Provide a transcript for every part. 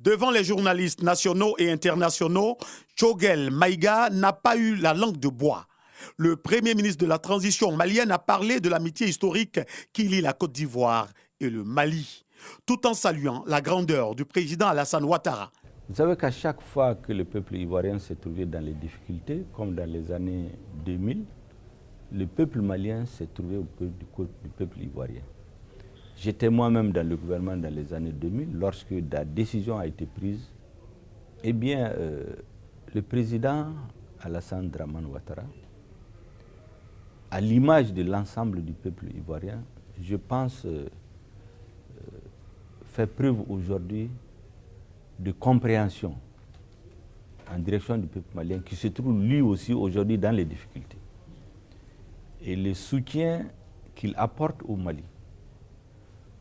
Devant les journalistes nationaux et internationaux, Choguel Maïga n'a pas eu la langue de bois. Le premier ministre de la transition malienne a parlé de l'amitié historique qui lie la Côte d'Ivoire et le Mali, tout en saluant la grandeur du président Alassane Ouattara. Vous savez qu'à chaque fois que le peuple ivoirien s'est trouvé dans les difficultés, comme dans les années 2000, le peuple malien s'est trouvé au côté du peuple ivoirien. J'étais moi-même dans le gouvernement dans les années 2000, lorsque la décision a été prise. Eh bien, le président Alassane Dramane Ouattara, à l'image de l'ensemble du peuple ivoirien, je pense, fait preuve aujourd'hui de compréhension en direction du peuple malien qui se trouve lui aussi aujourd'hui dans les difficultés. Et le soutien qu'il apporte au Mali,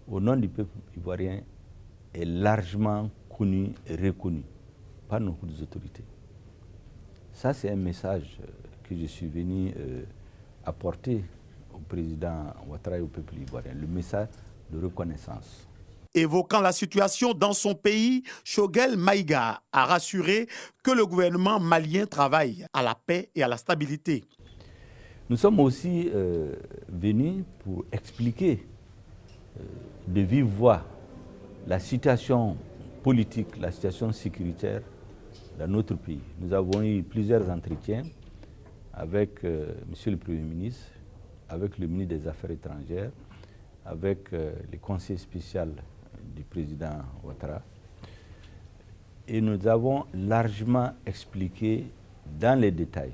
au nom du peuple ivoirien, est largement connu et reconnu par nos autorités. Ça, c'est un message que je suis venu apporter au président Ouattara et au peuple ivoirien, le message de reconnaissance. Évoquant la situation dans son pays, Choguel Maïga a rassuré que le gouvernement malien travaille à la paix et à la stabilité. Nous sommes aussi venus pour expliquer de vive voix la situation politique, la situation sécuritaire dans notre pays. Nous avons eu plusieurs entretiens avec Monsieur le Premier ministre, avec le ministre des Affaires étrangères, avec le conseiller spécial du président Ouattara. Et nous avons largement expliqué dans les détails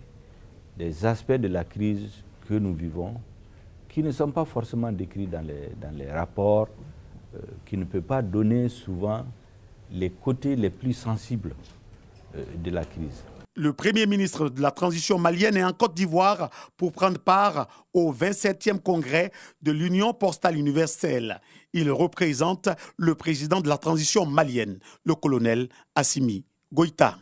des aspects de la crise que nous vivons, qui ne sont pas forcément décrits dans les rapports, qui ne peuvent pas donner souvent les côtés les plus sensibles de la crise. Le Premier ministre de la transition malienne est en Côte d'Ivoire pour prendre part au 27e congrès de l'Union postale universelle. Il représente le président de la transition malienne, le colonel Assimi Goïta.